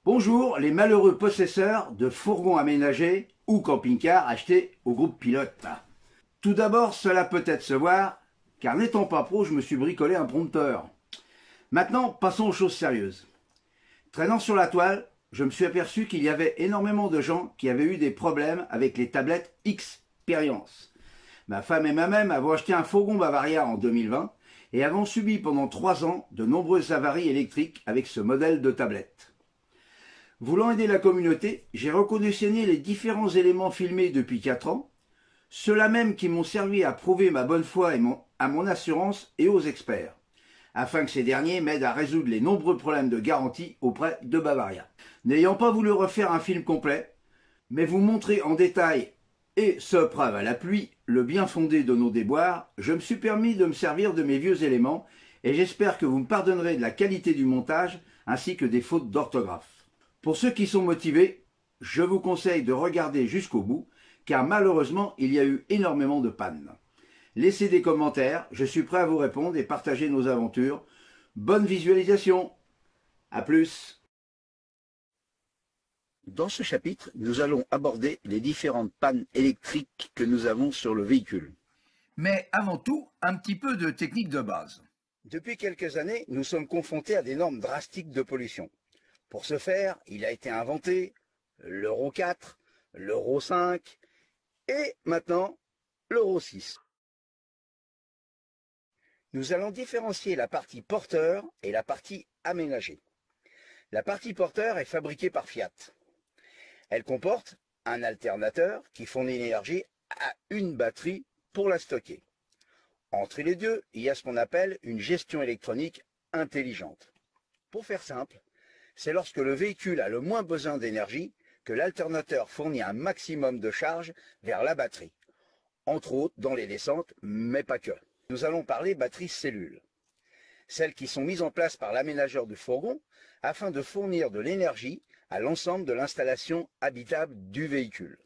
Bonjour les malheureux possesseurs de fourgons aménagés ou camping-cars achetés au groupe Pilote. Tout d'abord, cela peut être se voir, car n'étant pas pro, je me suis bricolé un prompteur. Maintenant, passons aux choses sérieuses. Traînant sur la toile, je me suis aperçu qu'il y avait énormément de gens qui avaient eu des problèmes avec les tablettes Xperience. Ma femme et moi-même avons acheté un fourgon Bavaria en 2020 et avons subi pendant 3 ans de nombreuses avaries électriques avec ce modèle de tablette. Voulant aider la communauté, j'ai reconditionné les différents éléments filmés depuis 4 ans, ceux-là même qui m'ont servi à prouver ma bonne foi à mon assurance et aux experts, afin que ces derniers m'aident à résoudre les nombreux problèmes de garantie auprès de Bavaria. N'ayant pas voulu refaire un film complet, mais vous montrer en détail, et ce preuve à la pluie, le bien fondé de nos déboires, je me suis permis de me servir de mes vieux éléments, et j'espère que vous me pardonnerez de la qualité du montage, ainsi que des fautes d'orthographe. Pour ceux qui sont motivés, je vous conseille de regarder jusqu'au bout, car malheureusement, il y a eu énormément de pannes. Laissez des commentaires, je suis prêt à vous répondre et partager nos aventures. Bonne visualisation. À plus. Dans ce chapitre, nous allons aborder les différentes pannes électriques que nous avons sur le véhicule. Mais avant tout, un petit peu de technique de base. Depuis quelques années, nous sommes confrontés à des normes drastiques de pollution. Pour ce faire, il a été inventé l'Euro 4, l'Euro 5 et maintenant l'Euro 6. Nous allons différencier la partie porteur et la partie aménagée. La partie porteur est fabriquée par Fiat. Elle comporte un alternateur qui fournit l'énergie à une batterie pour la stocker. Entre les deux, il y a ce qu'on appelle une gestion électronique intelligente. Pour faire simple, c'est lorsque le véhicule a le moins besoin d'énergie que l'alternateur fournit un maximum de charge vers la batterie, entre autres dans les descentes, mais pas que. Nous allons parler batteries cellules, celles qui sont mises en place par l'aménageur du fourgon afin de fournir de l'énergie à l'ensemble de l'installation habitable du véhicule.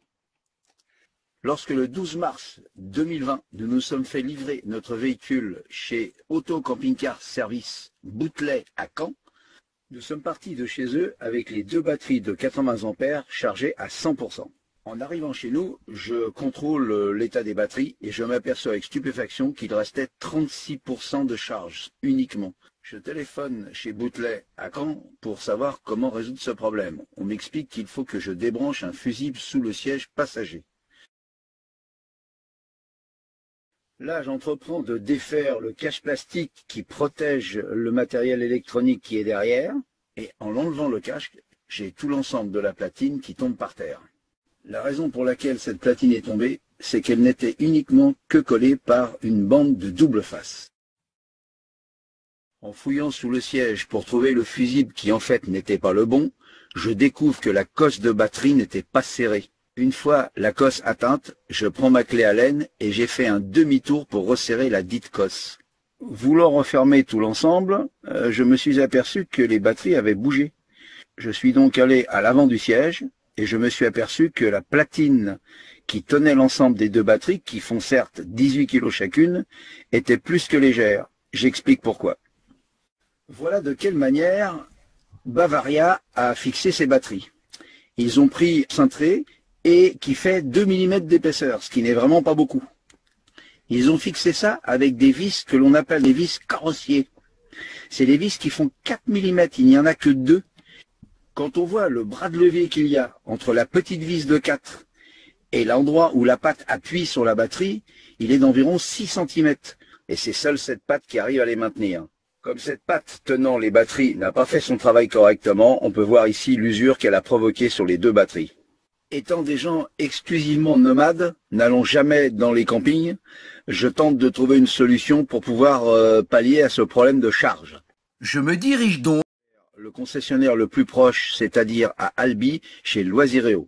Lorsque le 12 mars 2020, nous nous sommes fait livrer notre véhicule chez Auto Camping Car Service Boutelet à Caen, nous sommes partis de chez eux avec les 2 batteries de 80 ampères chargées à 100%. En arrivant chez nous, je contrôle l'état des batteries et je m'aperçois avec stupéfaction qu'il restait 36% de charge uniquement. Je téléphone chez Boutelet à Caen pour savoir comment résoudre ce problème. On m'explique qu'il faut que je débranche un fusible sous le siège passager. Là, j'entreprends de défaire le cache plastique qui protège le matériel électronique qui est derrière, et en enlevant le cache, j'ai tout l'ensemble de la platine qui tombe par terre. La raison pour laquelle cette platine est tombée, c'est qu'elle n'était uniquement que collée par une bande de double face. En fouillant sous le siège pour trouver le fusible qui en fait n'était pas le bon, je découvre que la cosse de batterie n'était pas serrée. Une fois la cosse atteinte, je prends ma clé Allen et j'ai fait un demi-tour pour resserrer la dite cosse. Voulant refermer tout l'ensemble, je me suis aperçu que les batteries avaient bougé. Je suis donc allé à l'avant du siège et je me suis aperçu que la platine qui tenait l'ensemble des 2 batteries, qui font certes 18 kg chacune, était plus que légère. J'explique pourquoi. Voilà de quelle manière Bavaria a fixé ses batteries. Ils ont pris un cintré et qui fait 2 mm d'épaisseur, ce qui n'est vraiment pas beaucoup. Ils ont fixé ça avec des vis que l'on appelle des vis carrossiers. C'est des vis qui font 4 mm, il n'y en a que 2. Quand on voit le bras de levier qu'il y a entre la petite vis de 4 et l'endroit où la patte appuie sur la batterie, il est d'environ 6 cm. Et c'est seule cette patte qui arrive à les maintenir. Comme cette patte tenant les batteries n'a pas fait son travail correctement, on peut voir ici l'usure qu'elle a provoquée sur les 2 batteries. Étant des gens exclusivement nomades, n'allant jamais dans les campings, je tente de trouver une solution pour pouvoir pallier à ce problème de charge. Je me dirige donc Le concessionnaire le plus proche, c'est-à-dire à Albi, chez Loisiréo.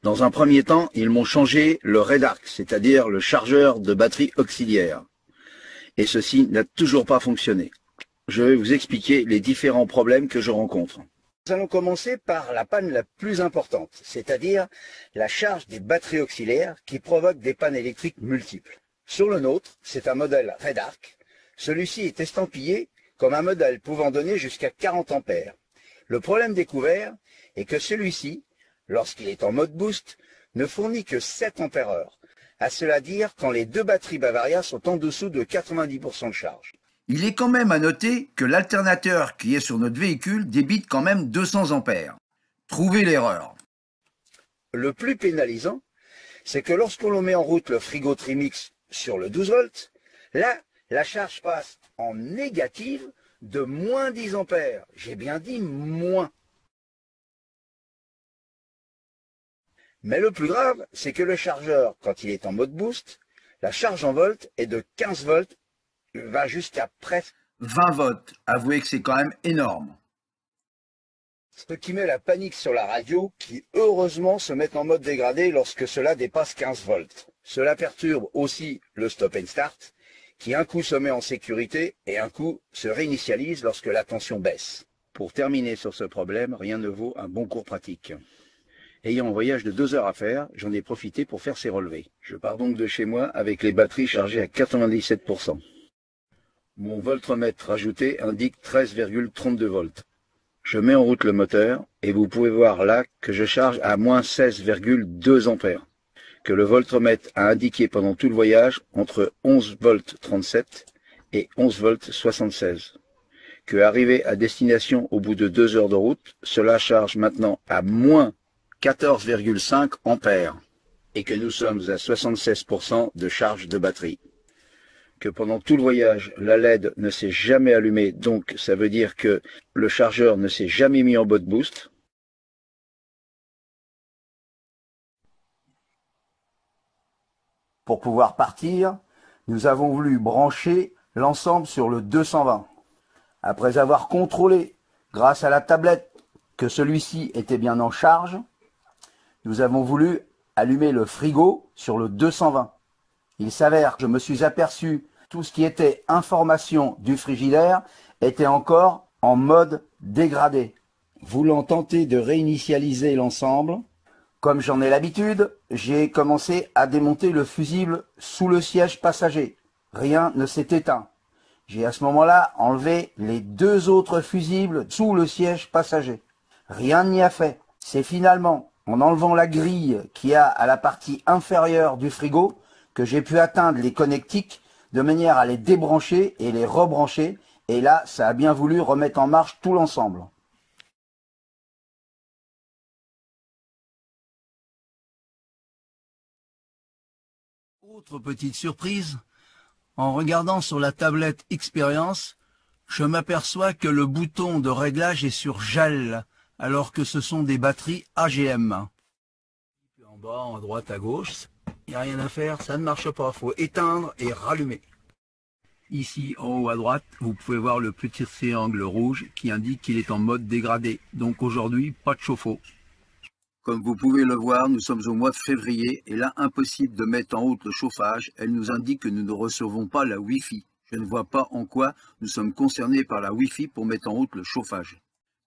Dans un premier temps, ils m'ont changé le Redarc, c'est-à-dire le chargeur de batterie auxiliaire. Et ceci n'a toujours pas fonctionné. Je vais vous expliquer les différents problèmes que je rencontre. Nous allons commencer par la panne la plus importante, c'est-à-dire la charge des batteries auxiliaires qui provoque des pannes électriques multiples. Sur le nôtre, c'est un modèle Redarc. Celui-ci est estampillé comme un modèle pouvant donner jusqu'à 40 ampères. Le problème découvert est que celui-ci, lorsqu'il est en mode boost, ne fournit que 7 ampères-heure. À cela dire quand les deux batteries Bavaria sont en dessous de 90% de charge. Il est quand même à noter que l'alternateur qui est sur notre véhicule débite quand même 200 ampères. Trouvez l'erreur. Le plus pénalisant, c'est que lorsqu'on met en route le frigo Trimix sur le 12 volts, là, la charge passe en négative de moins 10 ampères. J'ai bien dit moins. Mais le plus grave, c'est que le chargeur, quand il est en mode boost, la charge en volts est de 15 volts, va jusqu'à presque 20 volts. Avouez que c'est quand même énorme. Ce qui met la panique sur la radio, qui heureusement se met en mode dégradé lorsque cela dépasse 15 volts. Cela perturbe aussi le stop and start, qui un coup se met en sécurité et un coup se réinitialise lorsque la tension baisse. Pour terminer sur ce problème, rien ne vaut un bon cours pratique. Ayant un voyage de 2 heures à faire, j'en ai profité pour faire ces relevés. Je pars donc de chez moi avec les batteries chargées à 97%. Mon voltmètre ajouté indique 13,32 volts. Je mets en route le moteur et vous pouvez voir là que je charge à moins 16,2 ampères, que le voltmètre a indiqué pendant tout le voyage entre 11 volts 37 et 11 volts 76. Que arrivé à destination au bout de 2 heures de route, cela charge maintenant à moins 14,5 ampères et que nous sommes à 76% de charge de batterie. Que pendant tout le voyage, la LED ne s'est jamais allumée, donc ça veut dire que le chargeur ne s'est jamais mis en mode boost. Pour pouvoir partir, nous avons voulu brancher l'ensemble sur le 220. Après avoir contrôlé, grâce à la tablette, que celui-ci était bien en charge, nous avons voulu allumer le frigo sur le 220. Il s'avère que je me suis aperçu tout ce qui était information du frigidaire était encore en mode dégradé. Voulant tenter de réinitialiser l'ensemble, comme j'en ai l'habitude, j'ai commencé à démonter le fusible sous le siège passager. Rien ne s'est éteint. J'ai à ce moment-là enlevé les 2 autres fusibles sous le siège passager. Rien n'y a fait. C'est finalement en enlevant la grille qu'il y a à la partie inférieure du frigo que j'ai pu atteindre les connectiques de manière à les débrancher et les rebrancher. Et là, ça a bien voulu remettre en marche tout l'ensemble. Autre petite surprise, en regardant sur la tablette Expérience, je m'aperçois que le bouton de réglage est sur gel, alors que ce sont des batteries AGM. En bas, en droite, à gauche, il n'y a rien à faire, ça ne marche pas, il faut éteindre et rallumer. Ici, en haut à droite, vous pouvez voir le petit triangle rouge qui indique qu'il est en mode dégradé. Donc aujourd'hui, pas de chauffe-eau. Comme vous pouvez le voir, nous sommes au mois de février et là, impossible de mettre en route le chauffage. Elle nous indique que nous ne recevons pas la Wi-Fi. Je ne vois pas en quoi nous sommes concernés par la Wi-Fi pour mettre en route le chauffage.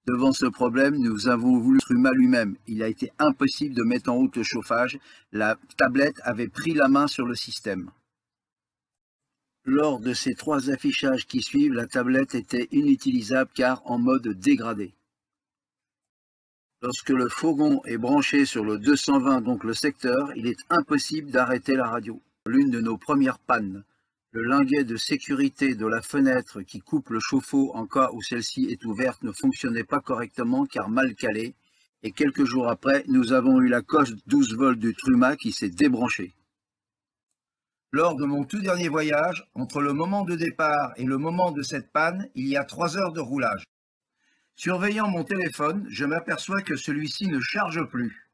Devant ce problème, nous avons voulu Truma lui-même. Il a été impossible de mettre en route le chauffage. La tablette avait pris la main sur le système. Lors de ces 3 affichages qui suivent, la tablette était inutilisable car en mode dégradé. Lorsque le fourgon est branché sur le 220, donc le secteur, il est impossible d'arrêter la radio. L'une de nos premières pannes. Le linguet de sécurité de la fenêtre qui coupe le chauffe-eau en cas où celle-ci est ouverte ne fonctionnait pas correctement car mal calé. Et quelques jours après, nous avons eu la coche 12 volts du Truma qui s'est débranchée. Lors de mon tout dernier voyage, entre le moment de départ et le moment de cette panne, il y a 3 heures de roulage. Surveillant mon téléphone, je m'aperçois que celui-ci ne charge plus.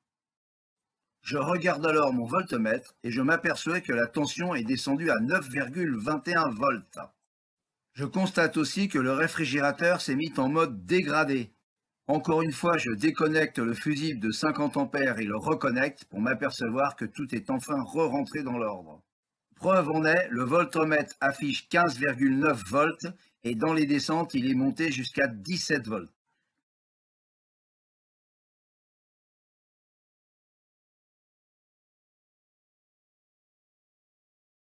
Je regarde alors mon voltmètre et je m'aperçois que la tension est descendue à 9,21 volts. Je constate aussi que le réfrigérateur s'est mis en mode dégradé. Encore une fois, je déconnecte le fusible de 50 ampères et le reconnecte pour m'apercevoir que tout est enfin re-rentré dans l'ordre. Preuve en est, le voltmètre affiche 15,9 volts et dans les descentes, il est monté jusqu'à 17 volts.